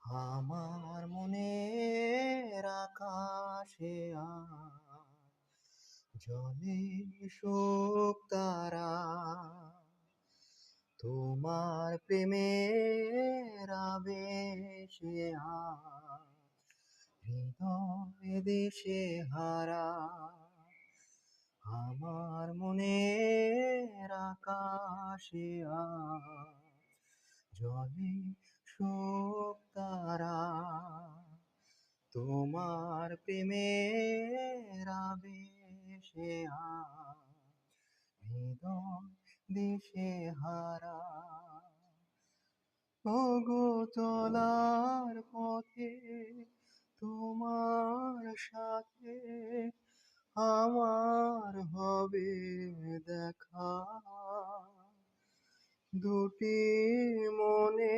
আমার মনের আকাশে আজ জলে শোক তারা, তোমার প্রেমের আবেশে আজ হৃদয় দিশে হারা। আমার মনের আকাশে আজ জলে শোক তারা, তোমার প্রেমের আবেশে আজ হৃদয় দিশে হারা। ওগো চলার পথে তোমার সাথে আমার হবে দেখা, দুটি মনে